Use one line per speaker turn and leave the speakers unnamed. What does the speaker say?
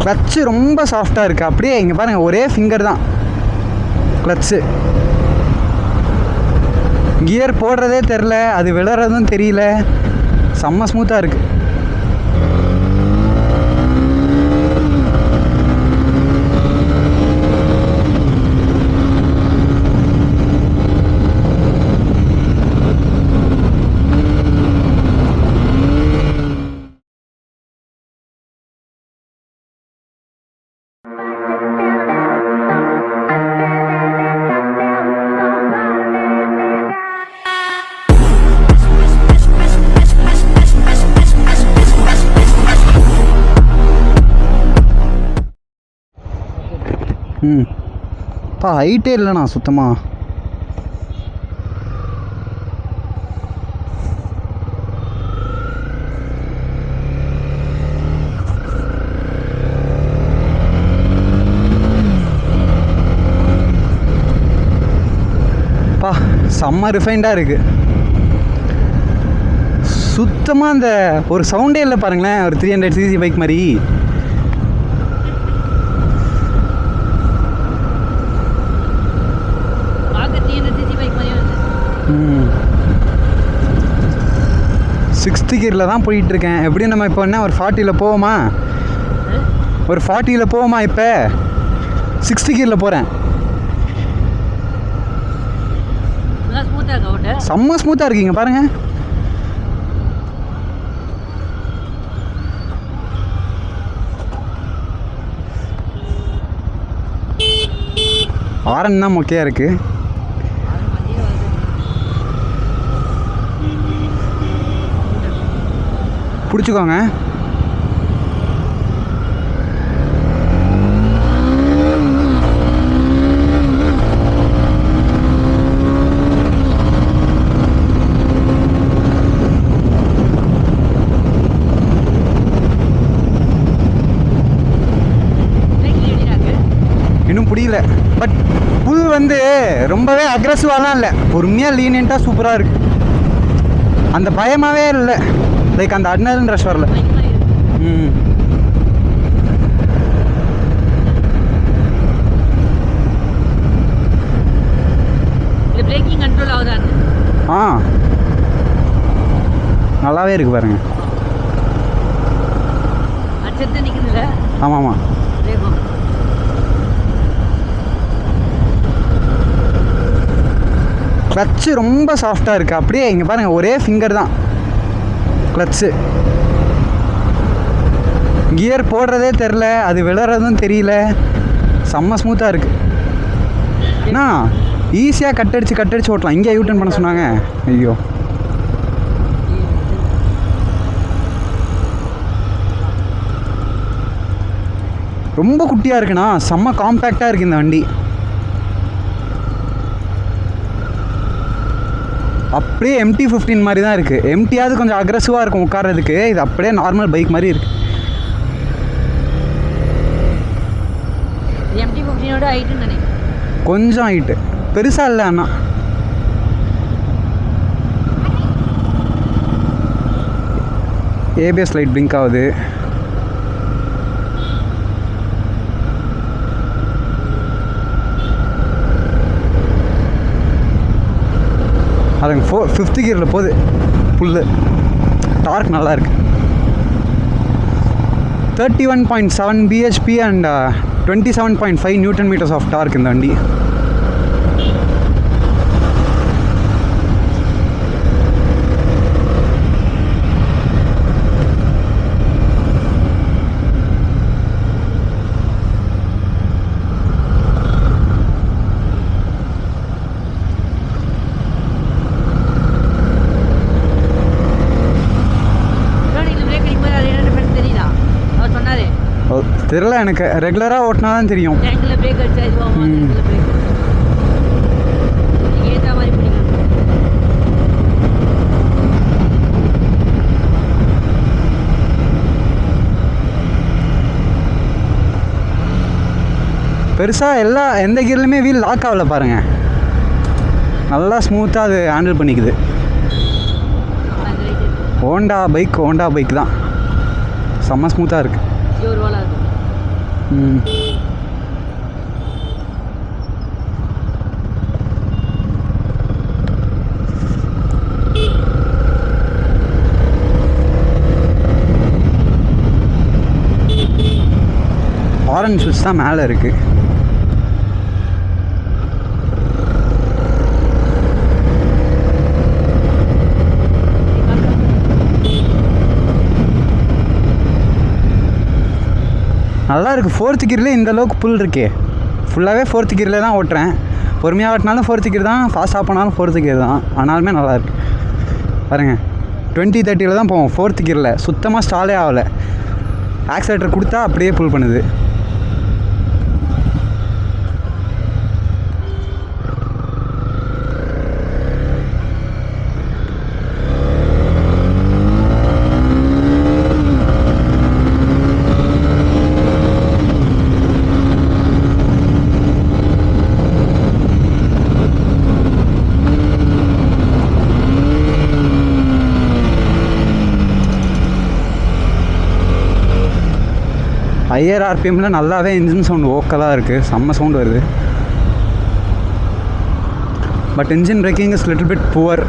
Clutch ரொம்ப சாஃப்டாக இருக்குது. அப்படியே இங்கே பாருங்கள், ஒரே ஃபிங்கர் தான் கிளச்சு. கியர் போடுறதே தெரில, அது விழுறதும் தெரியல. செம்ம ஸ்மூத்தாக இருக்குது. பா ஹைட்டே இல்லைண்ணா சுத்தமாக. பா செம்ம ரிஃபைண்டாக இருக்குது. சுத்தமாக அந்த ஒரு சவுண்டே இல்லை பாருங்களேன், ஒரு 300cc பைக் மாதிரி. சிக்ஸ்த்து கியரில் தான் போயிட்டுருக்கேன். எப்படியும் நம்ம இப்போ என்ன ஒரு 40ல் போவோமா? ஒரு 40ல் போவோமா? இப்போ 6th கியரில் போகிறேன். செம்ம ஸ்மூத்தாக இருக்கீங்க பாருங்கள். ஆரன் தான் மொக்கையாக இருக்குது. பிடிச்சிக்கோங்க. இன்னும் புரியல. பட் புல் வந்து ரொம்பவே அக்ரெசிவாலாம் இல்லை, பொறுமையாக லீனியண்ட்டாக சூப்பராக இருக்குது. அந்த பயமாகவே இல்லை, லைக் அந்த அட்னல் ரஷ் வரல.
பிரேக்கிங் கண்ட்ரோல் ஆகுதா?
நல்லாவே இருக்கு பாருங்க.
அச்சத்தை நிற்குதுல்ல?
ஆமாம் ஆமாம். கிளச்சு ரொம்ப சாஃப்டாக இருக்குது. அப்படியே இங்கே பாருங்கள், ஒரே ஃபிங்கர் தான் கிளச்சு. கியர் போடுறதே தெரில, அது விழுறதும் தெரியல. செம்ம ஸ்மூத்தாக இருக்குது. அண்ணா ஈஸியாக கட்டடிச்சு ஓட்டலாம். இங்கே யூட்டர்ன் பண்ண சொன்னாங்க. ஐயோ, ரொம்ப குட்டியாக இருக்குண்ணா. செம்ம காம்பேக்டாக இருக்குது இந்த வண்டி. அப்படியே MT-15 மாதிரி தான் இருக்குது. MT-யாவது கொஞ்சம் அக்ரெசிவாக இருக்கும் உட்கார்றதுக்கு, இது அப்படியே நார்மல் பைக் மாதிரி இருக்குது.
MT-15ஓட ஹைட்டுன்னு நினைக்கிறேன்.
கொஞ்சம் ஹைட்டு, பெருசாக இல்லை. அண்ணா ABS லைட் பிளிங்க் ஆகுது. அதுங்க 5th கியரில் போகுது. புல்லு டார்க் நல்லா இருக்கு. 31.7 bhp and 27.5 Nm of torque இந்த வண்டி. தெரியல எனக்கு, ரெகுலராக ஓட்டினா தான் தெரியும். பெருசாக எந்த கியர்லையுமே வீல் லாக் ஆகல பாருங்கள். நல்லா ஸ்மூத்தாக அது ஹேண்டில் பண்ணிக்குது. ஹோண்டா பைக் தான், செம்ம ஸ்மூத்தாக இருக்குது. ம். ஆரஞ்சு சுவிட்ச் தான் மேலே இருக்குது. நல்லா இருக்குது. ஃபோர்த்து கியர்லேயே இந்த அளவுக்கு புல் இருக்கே. ஃபுல்லாகவே ஃபோர்த்து கியரில் தான் ஓட்டுறேன். பொறுமையாக ஓட்டினாலும் ஃபோர்த்து கியர் தான், ஃபாஸ்ட்டாக போனாலும் ஃபோர்த்து கியர் தான். ஆனாலுமே நல்லாயிருக்கு பாருங்கள். 20-30 தான் போவோம் ஃபோர்த்து கியரில். சுத்தமாக ஸ்டாலே ஆகலை. ஆக்சிலேட்டர் கொடுத்தா அப்படியே புல் பண்ணுது. ஹையர் ஆர்பிஎம்மில் நல்லாவே இன்ஜின் சவுண்டு ஓக்கலாக இருக்குது. செம்ம சவுண்டு வருது. But engine braking is little bit poor.